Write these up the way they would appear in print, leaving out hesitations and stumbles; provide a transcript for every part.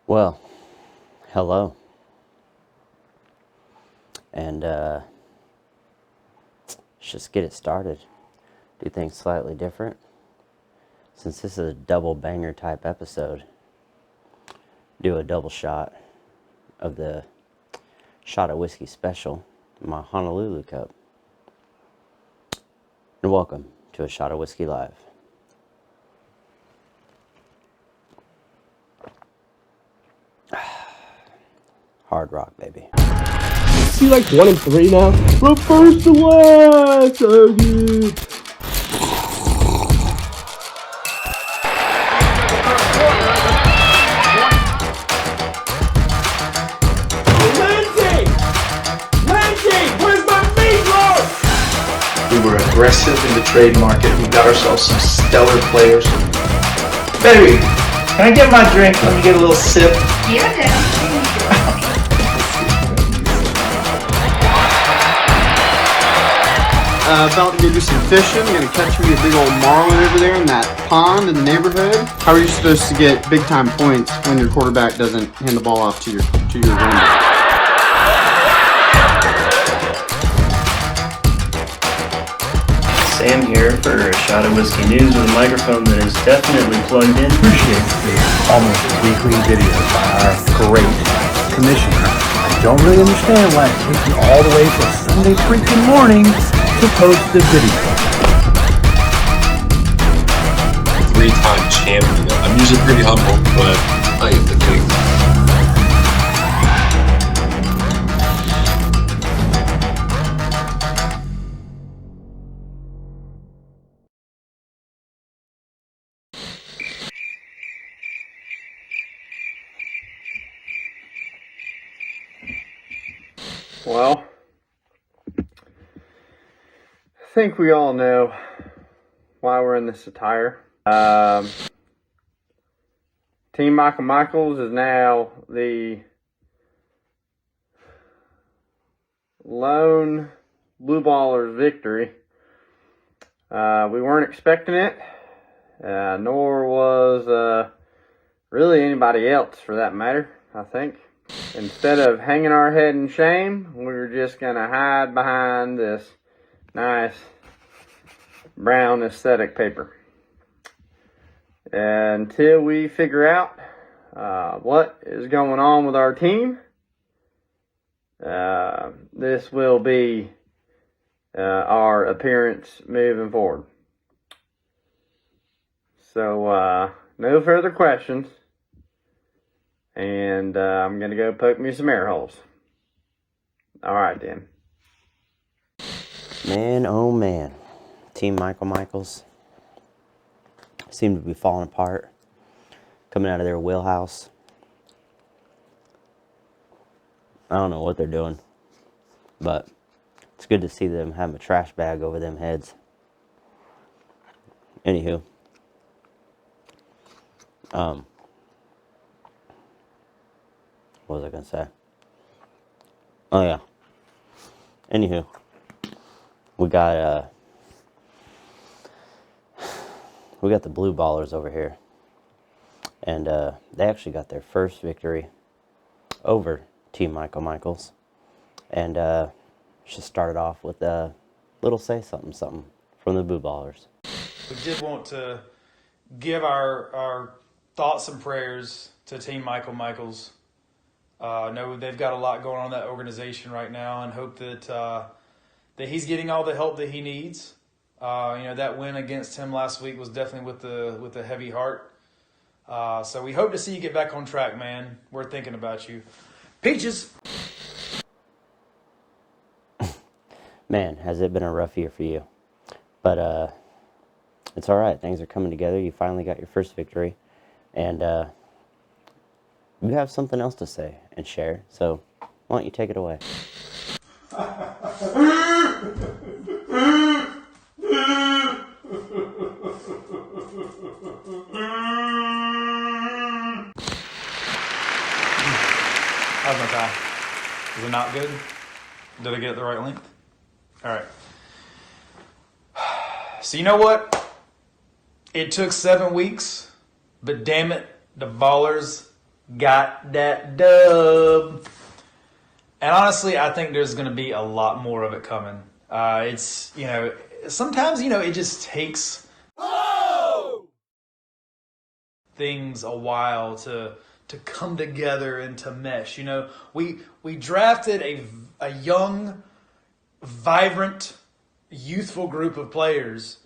Well, hello. And let's just get it started. Do things slightly different. Since this is a double banger type episode, do a double shot of the shot of whiskey special in my Honolulu cup. And welcome to A Shot of Whiskey Live. Hard rock, baby. Is he like 1-3 now? From first to last! Oh, dude. Lindsay! Where's my meatloaf? We were aggressive in the trade market. We got ourselves some stellar players. Baby, can I get my drink? Let me get a little sip. Yeah, Dad. About to go do some fishing. Gonna catch me a big old marlin over there in that pond in the neighborhood. How are you supposed to get big time points when your quarterback doesn't hand the ball off to your window? Sam here for A Shot of Whiskey News with a microphone that is definitely plugged in. Appreciate the almost weekly videos by our great commissioner. I don't really understand why it takes you all the way till Sunday freaking morning to post the video. 3-time champion. I'm usually pretty humble, but I am the king. Well, I think we all know why we're in this attire. Team Michael Michaels is now the lone Blue Ballers victory. We weren't expecting it, nor was really anybody else for that matter, I think. Instead of hanging our head in shame, we were just going to hide behind this nice brown aesthetic paper until we figure out what is going on with our team. This will be our appearance moving forward. So no further questions, and I'm going to go poke me some air holes. All right then. Man, oh man. Team Michael Michaels seem to be falling apart, coming out of their wheelhouse. I don't know what they're doing, but it's good to see them have a trash bag over them heads. Anywho, what was I gonna say? Oh yeah. Anywho, we got the Blue Ballers over here, and they actually got their first victory over Team Michael Michaels, and just started off with a little say something from the Blue Ballers. We did want to give our thoughts and prayers to Team Michael Michaels. I know they've got a lot going on in that organization right now, and hope that he's getting all the help that he needs. That win against him last week was definitely with a heavy heart. So we hope to see you get back on track, man. We're thinking about you. Peaches! Man, has it been a rough year for you. But it's all right. Things are coming together. You finally got your first victory. And you have something else to say and share. So why don't you take it away? How's my tie? Is it not good? Did I get it the right length? All right. So you know what? It took 7 weeks, but damn it, the Ballers got that dub. And honestly, I think there's going to be a lot more of it coming. It's, sometimes, it just takes things a while to come together and to mesh. We drafted a young, vibrant, youthful group of players,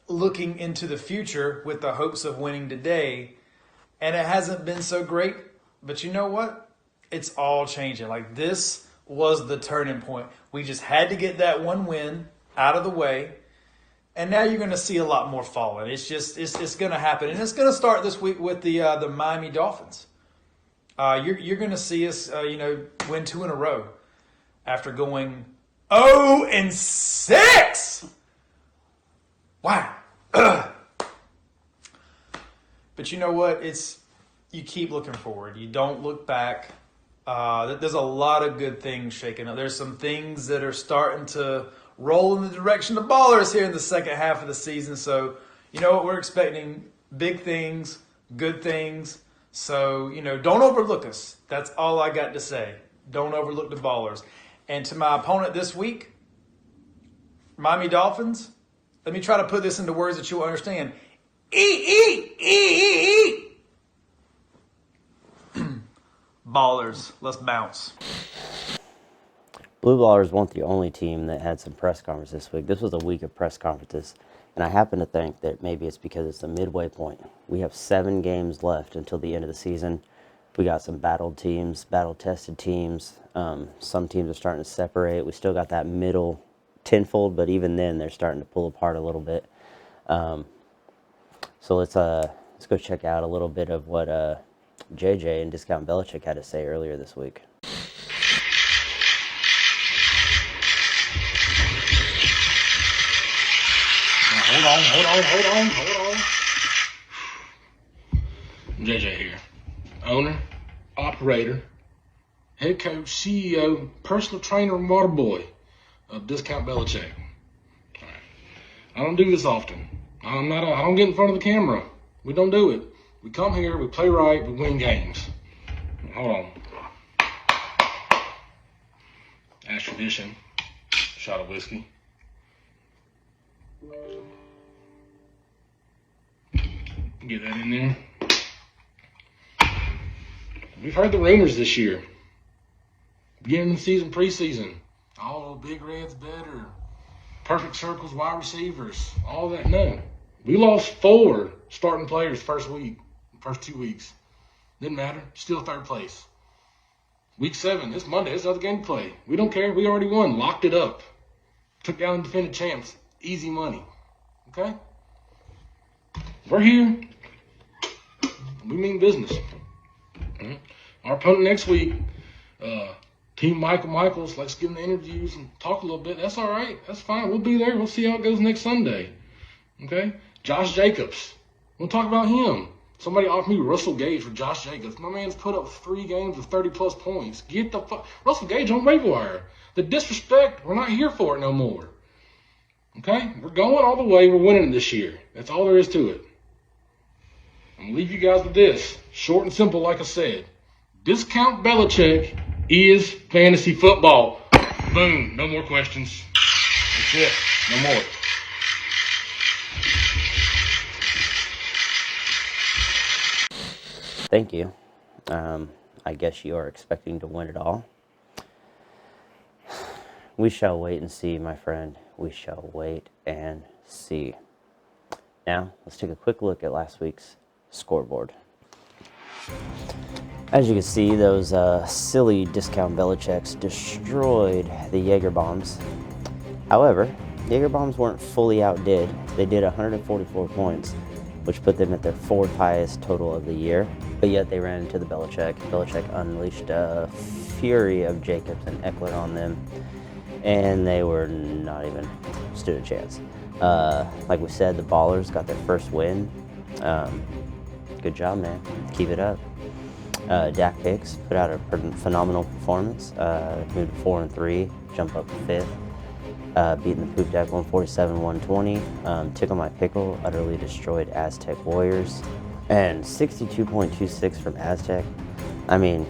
looking into the future with the hopes of winning today. And it hasn't been so great. But you know what? It's all changing. Like, this was the turning point. We just had to get that one win out of the way. And now you're going to see a lot more falling. It's going to happen. And it's going to start this week with the Miami Dolphins. You're going to see us, win 2 in a row after going 0-6. Wow. But you know what? You keep looking forward. You don't look back. There's a lot of good things shaking up. There's some things that are starting to roll in the direction of ballers here in the second half of the season. So, you know what? We're expecting big things, good things. So, don't overlook us. That's all I got to say. Don't overlook the ballers. And to my opponent this week, Miami Dolphins, let me try to put this into words that you'll understand. Eat. Ballers, let's bounce. Blue Ballers weren't the only team that had some press conferences this week. This was a week of press conferences, and I happen to think that maybe it's because it's the midway point. We have 7 games left until the end of the season. We got some battle-tested teams. Some teams are starting to separate. We still got that middle tenfold, but even then they're starting to pull apart a little bit. So let's go check out a little bit of what JJ and Discount Belichick had to say earlier this week. Hold on. JJ here. Owner, operator, head coach, CEO, personal trainer, and water boy of Discount Belichick. All right. I don't do this often. I don't get in front of the camera. We don't do it. We come here, we play right, we win games. Hold on. As tradition, shot of whiskey. Get that in there. We've heard the rumors this year. Beginning of the season, preseason. Oh, Big Red's better. Perfect circles, wide receivers, all that. No. We lost 4 starting players first 2 weeks. Didn't matter. Still 3rd place. Week 7, it's Monday. It's another game to play. We don't care. We already won. Locked it up. Took down the defending champs. Easy money. Okay? We're here. We mean business. Right. Our opponent next week, Team Michael Michaels, likes giving the interviews and talk a little bit. That's all right. That's fine. We'll be there. We'll see how it goes next Sunday. Okay? Josh Jacobs. We'll talk about him. Somebody offered me Russell Gage for Josh Jacobs. My man's put up 3 games with 30-plus points. Get the fuck. Russell Gage on waiver wire. The disrespect, we're not here for it no more. Okay? We're going all the way. We're winning this year. That's all there is to it. I'm going to leave you guys with this. Short and simple, like I said. Discount Belichick is fantasy football. Boom. No more questions. That's it. No more. Thank you. I guess you are expecting to win it all. We shall wait and see, my friend. We shall wait and see. Now, let's take a quick look at last week's scoreboard. As you can see, those silly Discount Belichicks destroyed the Jaeger bombs. However, Jaeger bombs weren't fully outdid. They did 144 points, which put them at their 4th highest total of the year. But yet they ran into the Belichick. Belichick unleashed a fury of Jacobs and Eckler on them, and they were not even stood a chance. Like we said, the Ballers got their first win. Good job, man. Keep it up. Dak Hicks put out a phenomenal performance. Moved to 4-3, jump up to 5th. Beating the Poop Deck 147-120. Tickle My Pickle utterly destroyed Aztec Warriors. And 62.26 from Aztec. I mean,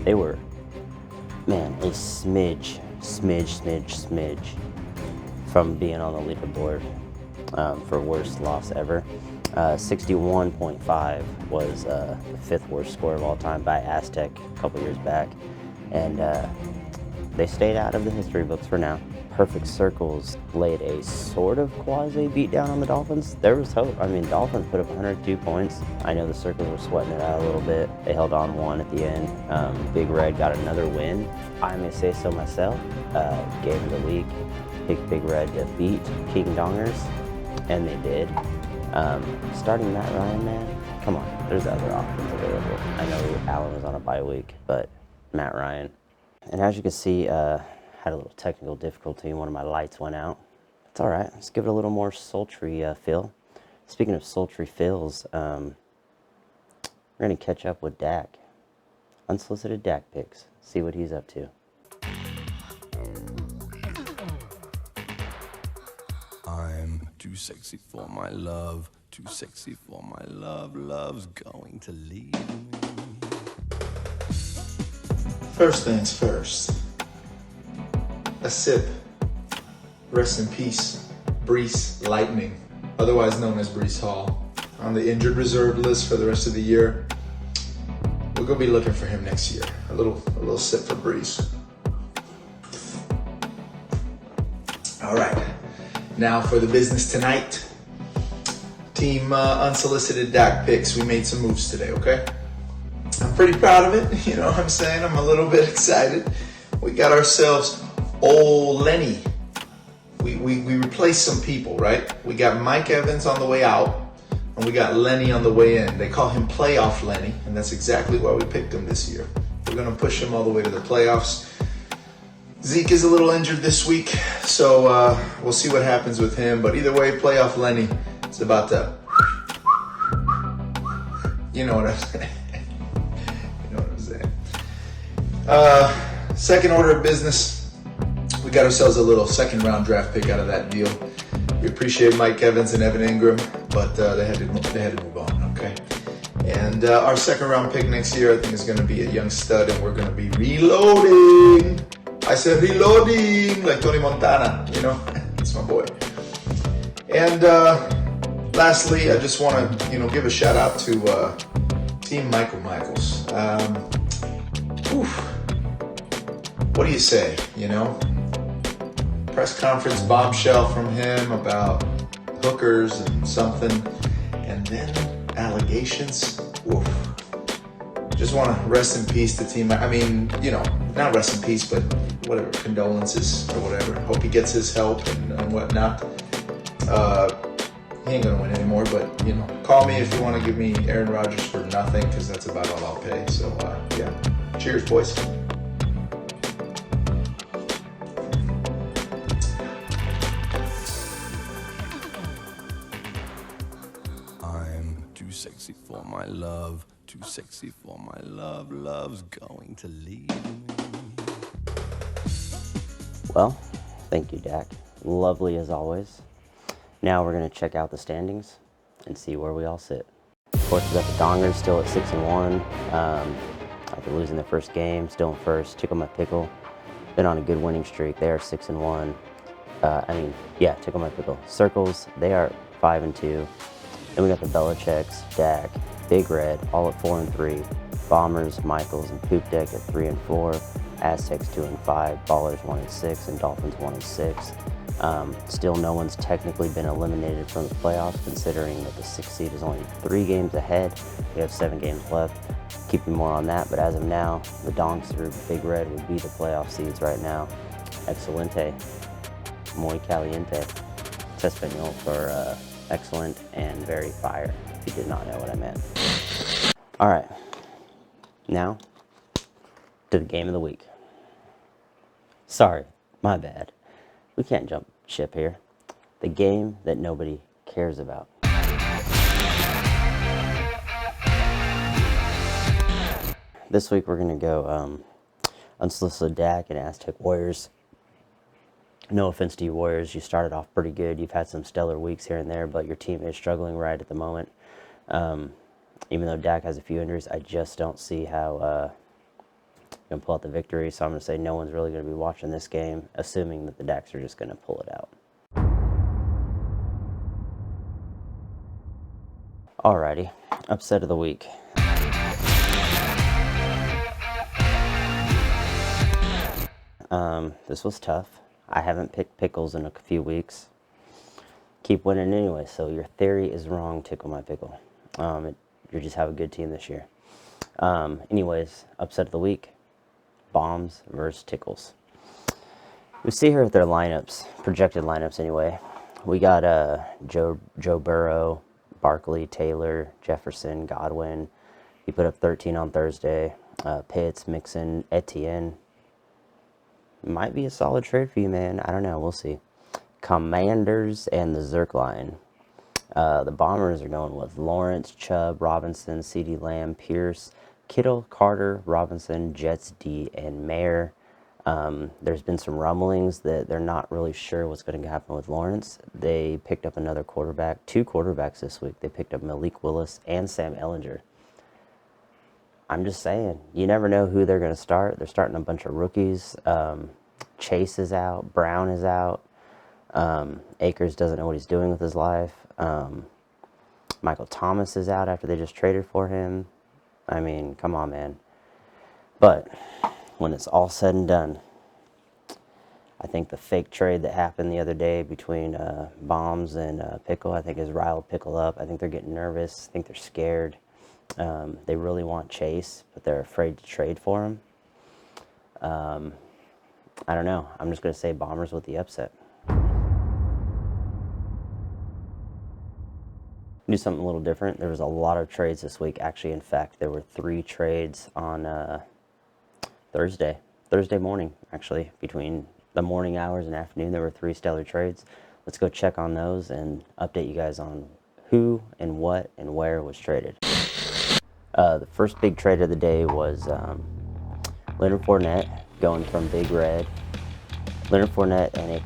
they were, man, a smidge from being on the leaderboard for worst loss ever. 61.5 was the 5th worst score of all time by Aztec a couple years back. And they stayed out of the history books for now. Perfect Circles laid a sort of quasi beatdown on the Dolphins. There was hope. I mean, Dolphins put up 102 points. I know the Circles were sweating it out a little bit. They held on one at the end. Big Red got another win. I may say so myself. Game of the week, picked Big Red to beat King Dongers, and they did. Starting Matt Ryan, man, come on. There's other options available. I know Allen was on a bye week, but Matt Ryan. And as you can see, had a little technical difficulty. One of my lights went out. It's all right. Let's give it a little more sultry feel. Speaking of sultry feels, we're going to catch up with Dak. Unsolicited Dak picks. See what he's up to. I'm too sexy for my love. Too sexy for my love. Love's going to leave me. First things first. A sip. Rest in peace, Breece Lightning, otherwise known as Breece Hall, on the injured reserve list for the rest of the year. We're gonna be looking for him next year. A little sip for Breece. All right, now for the business tonight. Team unsolicited Dak picks. We made some moves today, okay? I'm pretty proud of it. You know what I'm saying? I'm a little bit excited. We got ourselves old Lenny. We replaced some people, right? We got Mike Evans on the way out, and we got Lenny on the way in. They call him Playoff Lenny, and that's exactly why we picked him this year. We're going to push him all the way to the playoffs. Zeke is a little injured this week, so we'll see what happens with him. But either way, Playoff Lenny is about to... You know what I'm saying? You know what I'm saying. Second order of business. We got ourselves a little second round draft pick out of that deal. We appreciate Mike Evans and Evan Ingram, but they had to move on, okay? And our second round pick next year, I think, is going to be a young stud, and we're going to be reloading. I said reloading, like Tony Montana, you know? That's my boy. And lastly, I just want to, give a shout out to Team Michael Michaels. What do you say, Press conference bombshell from him about hookers and something, and then allegations. Oof. Just want to rest in peace to Team. I mean, not rest in peace, but whatever, condolences or whatever. Hope he gets his help and whatnot. He ain't gonna win anymore, but call me if you want to give me Aaron Rodgers for nothing, because that's about all I'll pay. So yeah, cheers, boys. Too sexy for my love, too sexy for my love, love's going to leave me. Well, thank you, Dak. Lovely as always. Now we're going to check out the standings and see where we all sit. Of course, we got the Dongers still at 6-1. After losing their first game, still in first. Tickle My Pickle. Been on a good winning streak. They are 6-1. Tickle My Pickle. Circles, they are 5-2. Then we got the Belichicks, Dak, Big Red, all at 4-3. Bombers, Michaels, and Poop Deck at 3-4. Aztecs 2-5. Ballers 1-6, and Dolphins 1-6. Still, no one's technically been eliminated from the playoffs, considering that the 6th seed is only 3 games ahead. We have 7 games left. Keeping more on that, but as of now, the Donks through Big Red would be the playoff seeds right now. Excelente, muy caliente. It's Espanol for excellent and very fire, if you did not know what I meant. All right, now to the game of the week. Sorry, my bad. We can't jump ship here. The game that nobody cares about. This week we're going to go unsolicited Dak and Aztec Warriors. No offense to you Warriors, you started off pretty good. You've had some stellar weeks here and there, but your team is struggling right at the moment. Even though Dak has a few injuries, I just don't see how he can pull out the victory. So I'm going to say no one's really going to be watching this game, assuming that the Daks are just going to pull it out. Alrighty, upset of the week. This was tough. I haven't picked pickles in a few weeks. Keep winning anyway, so your theory is wrong, Tickle My Pickle. You just have a good team this year. Anyways, upset of the week. Bombs versus Tickles. We see here their lineups, projected lineups anyway. We got Joe Burrow, Barkley, Taylor, Jefferson, Godwin. He put up 13 on Thursday. Pitts, Mixon, Etienne. Might be a solid trade for you, man. I don't know. We'll see. Commanders and the Zerk line. The Bombers are going with Lawrence, Chubb, Robinson, CeeDee Lamb, Pierce, Kittle, Carter, Robinson, Jets, D, and Mayer. There's been some rumblings that they're not really sure what's going to happen with Lawrence. They picked up another quarterback, 2 quarterbacks this week. They picked up Malik Willis and Sam Ehlinger. I'm just saying, you never know who they're going to start. They're starting a bunch of rookies. Chase is out. Brown is out. Akers doesn't know what he's doing with his life. Michael Thomas is out after they just traded for him. I mean, come on, man. But when it's all said and done, I think the fake trade that happened the other day between Bombs and Pickle, I think has riled Pickle up. I think they're getting nervous. I think they're scared. They really want Chase, but they're afraid to trade for him. I don't know. I'm just going to say Bombers with the upset. Do something a little different. There was a lot of trades this week. Actually, in fact, there were 3 trades on Thursday morning, actually. Between the morning hours and afternoon, there were 3 stellar trades. Let's go check on those and update you guys on who and what and where was traded. The first big trade of the day was Leonard Fournette going from Big Red. Leonard Fournette and a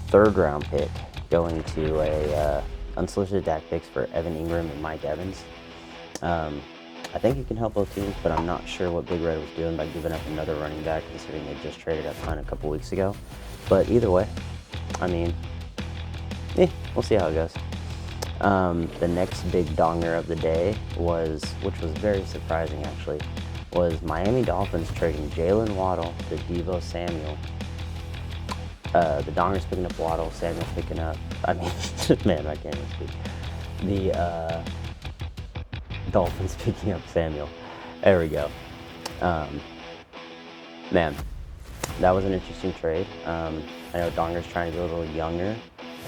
3rd-round pick going to a unsolicited Dak picks for Evan Ingram and Mike Evans. I think it can help both teams, but I'm not sure what Big Red was doing by giving up another running back, considering they just traded up Hunt a couple weeks ago. But either way, I mean, we'll see how it goes. The next big donger of the day was, which was very surprising actually, was Miami Dolphins trading Jalen Waddle to Deebo Samuel. The donger's picking up Waddle, Samuel's picking up, I mean, man, I can't even speak. The Dolphins picking up Samuel. There we go. Man, that was an interesting trade. I know Donger's trying to go a little younger,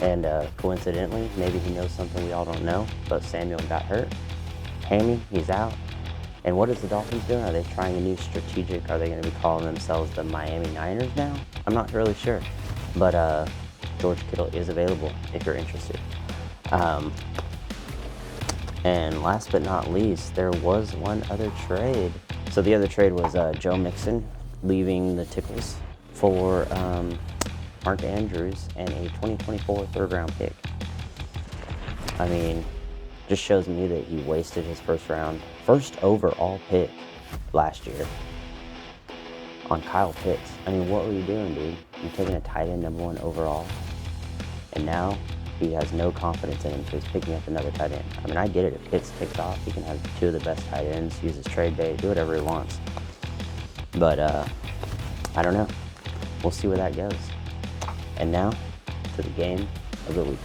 and coincidentally, maybe he knows something we all don't know, but Samuel got hurt. Hammy, he's out. And what is the Dolphins doing? Are they trying a new strategic? Are they going to be calling themselves the Miami Niners now? I'm not really sure. But George Kittle is available if you're interested. And last but not least, there was one other trade. So the other trade was Joe Mixon leaving the Tickles for Mark Andrews and a 2024 3rd-round pick. I mean, just shows me that he wasted his first overall pick last year on Kyle Pitts. I mean, what were you doing, dude? You're taking a tight end #1 overall, and now he has no confidence in him, so he's picking up another tight end. I mean, I get it. If Pitts takes off, he can have 2 of the best tight ends, use his trade bait, do whatever he wants. But I don't know. We'll see where that goes. And now to the game of the week.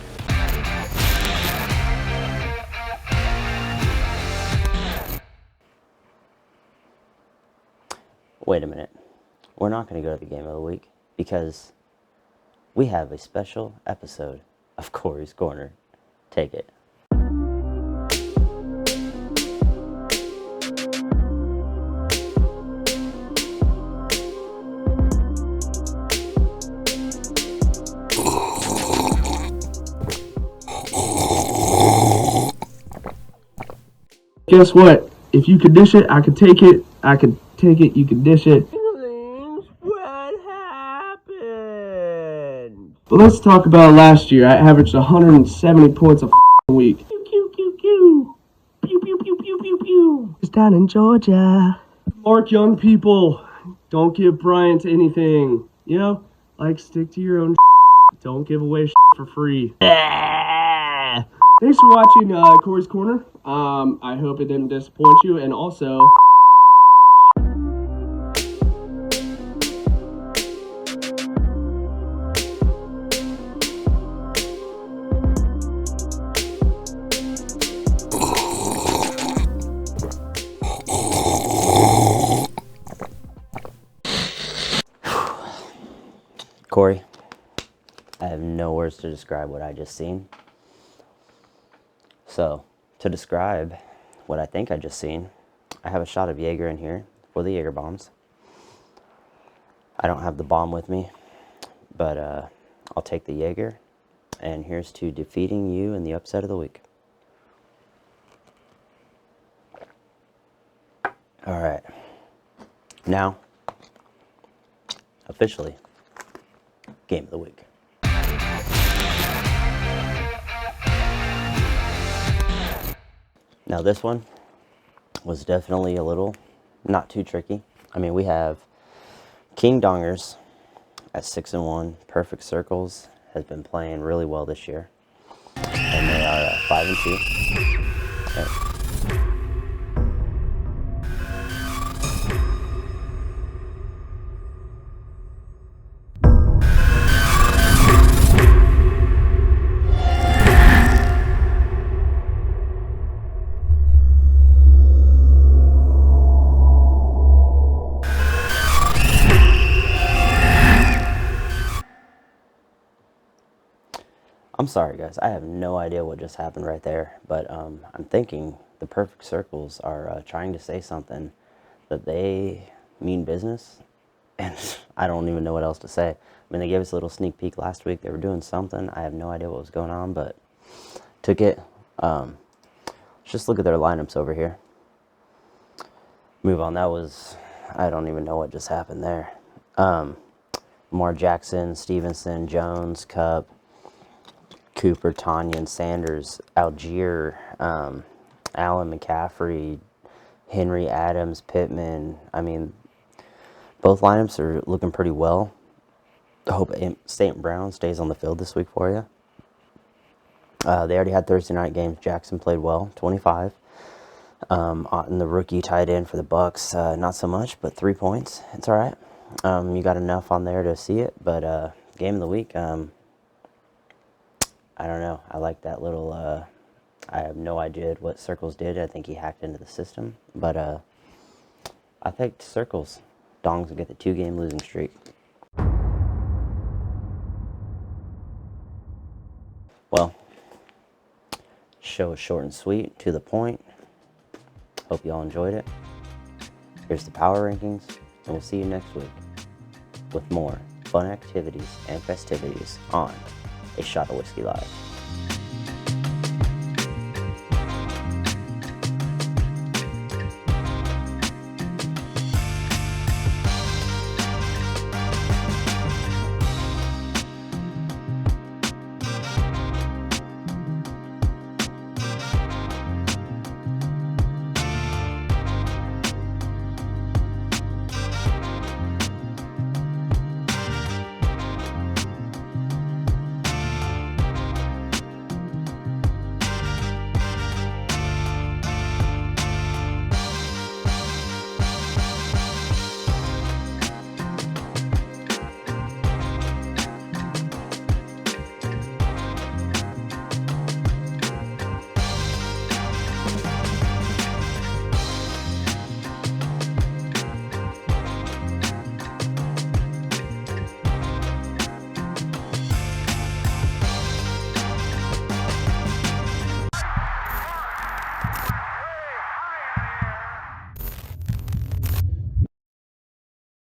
Wait a minute. We're not going to go to the game of the week because we have a special episode of Corey's Corner. Take it. Guess what? If you could dish it, I could take it. I could take it, you could dish it. What happened? But let's talk about last year. I averaged 170 points a week. down in Georgia. Mark, young people, don't give Bryant anything. You know, like stick to your own. Don't give away for free. Thanks for watching Corey's Corner. I hope it didn't disappoint you, and also. Corey, I have no words to describe what I just seen. So, to describe what I think I just seen, I have a shot of Jaeger in here for the Jaeger bombs. I don't have the bomb with me, but I'll take the Jaeger. And here's to defeating you in the upset of the week. All right. Now, officially, game of the week. Now this one was definitely a little not too tricky. I mean, we have King Dongers at 6-1. Perfect Circles has been playing really well this year, and they are at 5-2. Okay. I'm sorry, guys. I have no idea what just happened right there, but I'm thinking the Perfect Circles are trying to say something that they mean business, and I don't even know what else to say. I mean, they gave us a little sneak peek last week. They were doing something. I have no idea what was going on, but took it. Let's just look at their lineups over here. Move on. That was, I don't even know what just happened there. Lamar Jackson, Stevenson, Jones, Cup, Cooper, Tanyan, Sanders, Algier, Allen McCaffrey, Henry, Adams, Pittman. I mean, both lineups are looking pretty well. I hope St. Brown stays on the field this week for you. They already had Thursday night games. Jackson played well, 25. And the rookie tight end for the Bucks, not so much, but 3 points. It's all right. You got enough on there to see it, but game of the week, I don't know. I like that little, I have no idea what Circles did. I think he hacked into the system. But I think Circles. Dongs will get the 2-game losing streak. Well, show is short and sweet, to the point. Hope you all enjoyed it. Here's the power rankings, and we'll see you next week with more fun activities and festivities on A Shot of Whiskey Live.